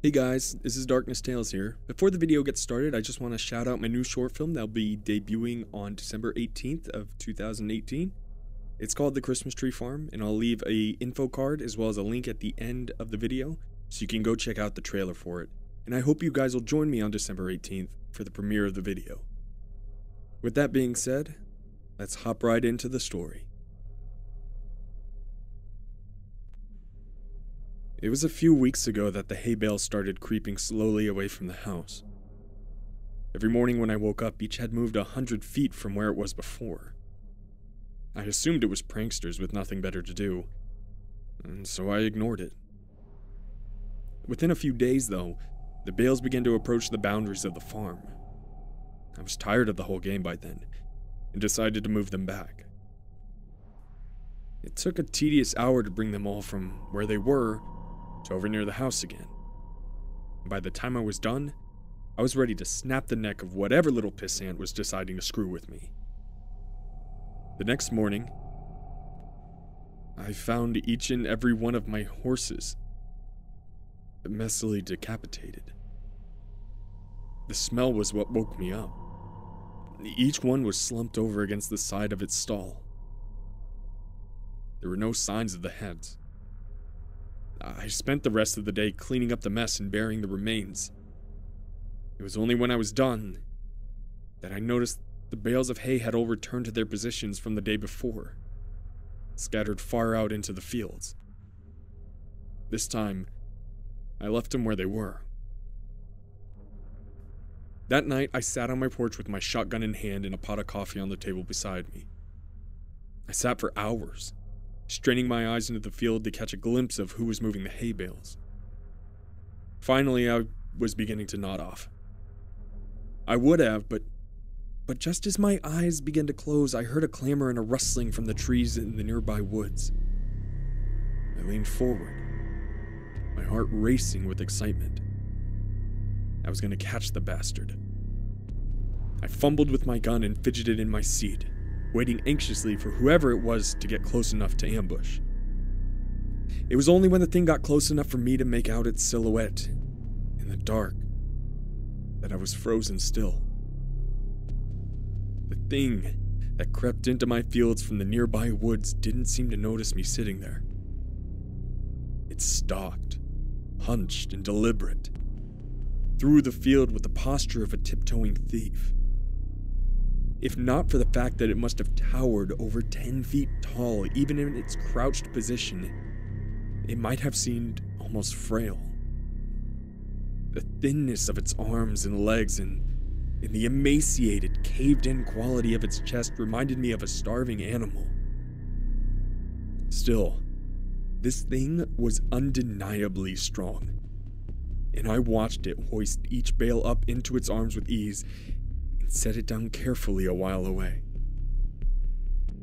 Hey guys, this is Darkness Tales here. Before the video gets started, I just want to shout out my new short film that'll be debuting on December 18th of 2018. It's called The Christmas Tree Farm, and I'll leave a info card as well as a link at the end of the video so you can go check out the trailer for it. And I hope you guys will join me on December 18th for the premiere of the video. With that being said, let's hop right into the story. It was a few weeks ago that the hay bales started creeping slowly away from the house. Every morning when I woke up, each had moved 100 feet from where it was before. I assumed it was pranksters with nothing better to do, and so I ignored it. Within a few days, though, the bales began to approach the boundaries of the farm. I was tired of the whole game by then, and decided to move them back. It took a tedious hour to bring them all from where they were to over near the house again. And by the time I was done, I was ready to snap the neck of whatever little pissant was deciding to screw with me. The next morning, I found each and every one of my horses messily decapitated. The smell was what woke me up. Each one was slumped over against the side of its stall. There were no signs of the heads. I spent the rest of the day cleaning up the mess and burying the remains. It was only when I was done that I noticed the bales of hay had all returned to their positions from the day before, scattered far out into the fields. This time, I left them where they were. That night, I sat on my porch with my shotgun in hand and a pot of coffee on the table beside me. I sat for hours, straining my eyes into the field to catch a glimpse of who was moving the hay bales. Finally, I was beginning to nod off. I would have, but just as my eyes began to close, I heard a clamor and a rustling from the trees in the nearby woods. I leaned forward, my heart racing with excitement. I was going to catch the bastard. I fumbled with my gun and fidgeted in my seat, waiting anxiously for whoever it was to get close enough to ambush. It was only when the thing got close enough for me to make out its silhouette in the dark that I was frozen still. The thing that crept into my fields from the nearby woods didn't seem to notice me sitting there. It stalked, hunched and deliberate, through the field with the posture of a tiptoeing thief. If not for the fact that it must have towered over 10 feet tall, even in its crouched position, it might have seemed almost frail. The thinness of its arms and legs and the emaciated, caved-in quality of its chest reminded me of a starving animal. Still, this thing was undeniably strong, and I watched it hoist each bale up into its arms with ease and set it down carefully a while away,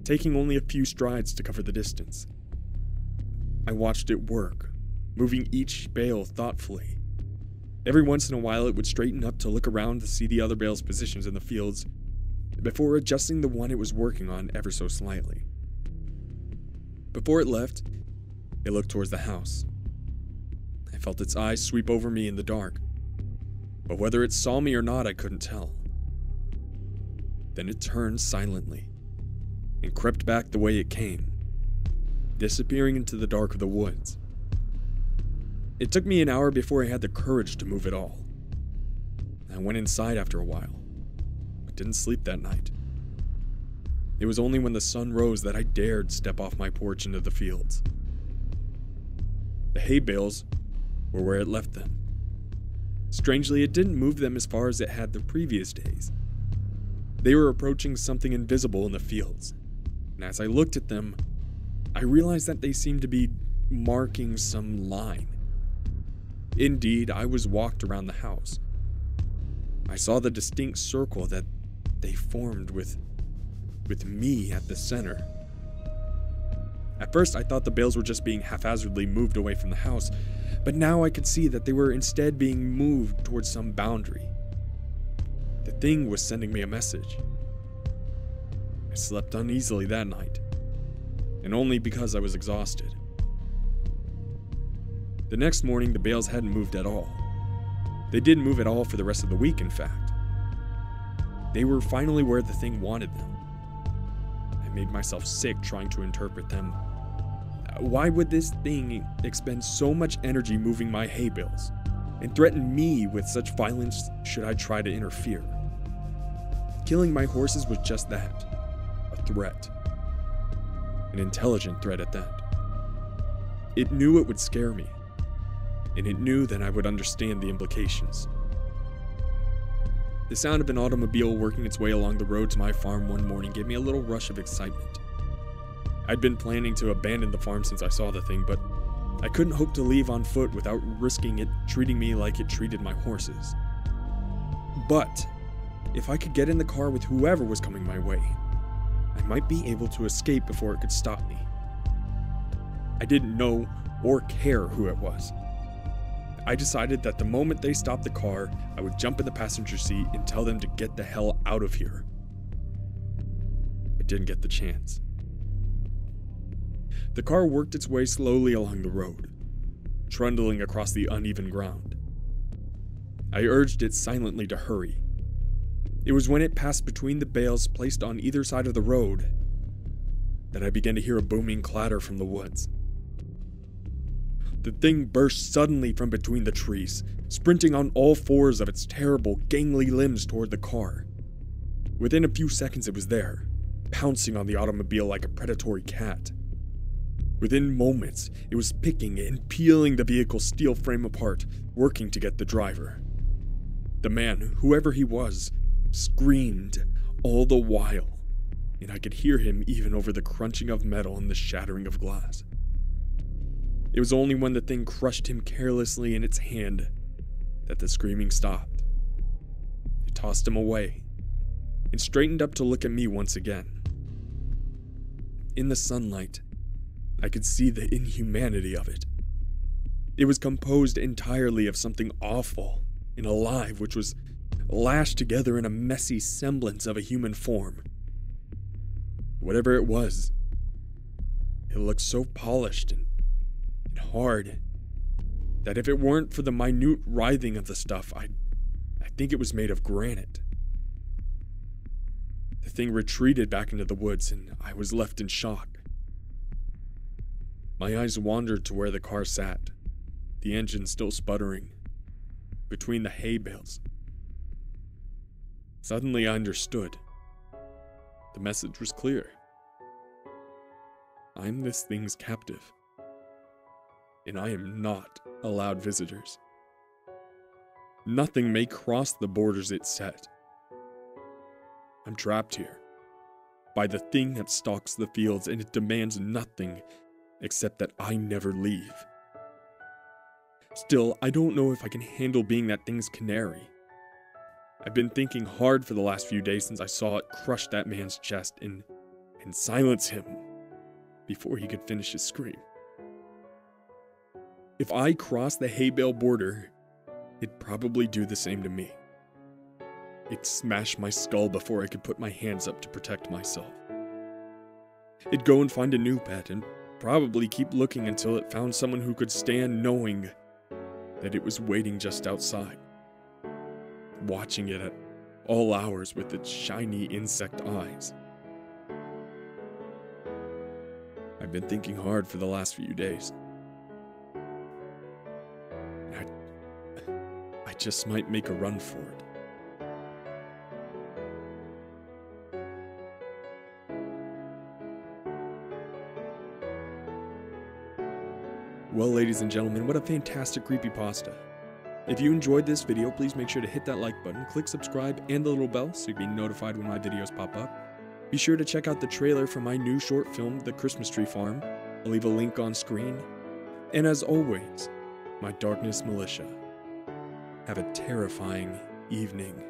taking only a few strides to cover the distance. I watched it work, moving each bale thoughtfully. Every once in a while it would straighten up to look around to see the other bale's positions in the fields before adjusting the one it was working on ever so slightly. Before it left, it looked towards the house. I felt its eyes sweep over me in the dark, but whether it saw me or not, I couldn't tell. Then it turned silently and crept back the way it came, disappearing into the dark of the woods. It took me an hour before I had the courage to move at all. I went inside after a while, but didn't sleep that night. It was only when the sun rose that I dared step off my porch into the fields. The hay bales were where it left them. Strangely, it didn't move them as far as it had the previous days. They were approaching something invisible in the fields, and as I looked at them, I realized that they seemed to be marking some line. Indeed, I was walked around the house. I saw the distinct circle that they formed with me at the center. At first, I thought the bales were just being haphazardly moved away from the house, but now I could see that they were instead being moved towards some boundary. The thing was sending me a message. I slept uneasily that night, and only because I was exhausted. The next morning, the bales hadn't moved at all. They didn't move at all for the rest of the week, in fact. They were finally where the thing wanted them. I made myself sick trying to interpret them. Why would this thing expend so much energy moving my hay bales, and threaten me with such violence should I try to interfere? Killing my horses was just that, a threat. An intelligent threat at that. It knew it would scare me, and it knew that I would understand the implications. The sound of an automobile working its way along the road to my farm one morning gave me a little rush of excitement. I'd been planning to abandon the farm since I saw the thing, but I couldn't hope to leave on foot without risking it treating me like it treated my horses. But if I could get in the car with whoever was coming my way, I might be able to escape before it could stop me. I didn't know or care who it was. I decided that the moment they stopped the car, I would jump in the passenger seat and tell them to get the hell out of here. I didn't get the chance. The car worked its way slowly along the road, trundling across the uneven ground. I urged it silently to hurry. It was when it passed between the bales placed on either side of the road that I began to hear a booming clatter from the woods. The thing burst suddenly from between the trees, sprinting on all fours of its terrible, gangly limbs toward the car. Within a few seconds it was there, pouncing on the automobile like a predatory cat. Within moments, it was picking and peeling the vehicle's steel frame apart, working to get the driver. The man, whoever he was, screamed all the while, and I could hear him even over the crunching of metal and the shattering of glass. It was only when the thing crushed him carelessly in its hand that the screaming stopped. It tossed him away and straightened up to look at me once again. In the sunlight, I could see the inhumanity of it. It was composed entirely of something awful and alive, which was lashed together in a messy semblance of a human form. Whatever it was, it looked so polished and hard that if it weren't for the minute writhing of the stuff, I think it was made of granite. The thing retreated back into the woods, and I was left in shock. My eyes wandered to where the car sat, the engine still sputtering, between the hay bales. Suddenly I understood. The message was clear. I'm this thing's captive, and I am not allowed visitors. Nothing may cross the borders it set. I'm trapped here by the thing that stalks the fields, and it demands nothing except that I never leave. Still, I don't know if I can handle being that thing's canary. I've been thinking hard for the last few days since I saw it crush that man's chest and silence him before he could finish his scream. If I crossed the hay bale border, it'd probably do the same to me. It'd smash my skull before I could put my hands up to protect myself. It'd go and find a new pet and probably keep looking until it found someone who could stand knowing that it was waiting just outside, watching it at all hours with its shiny insect eyes. I've been thinking hard for the last few days. I just might make a run for it. Well, ladies and gentlemen, what a fantastic creepypasta. If you enjoyed this video, please make sure to hit that like button, click subscribe, and the little bell so you'll be notified when my videos pop up. Be sure to check out the trailer for my new short film, The Christmas Tree Farm. I'll leave a link on screen. And as always, my Darkness Militia, have a terrifying evening.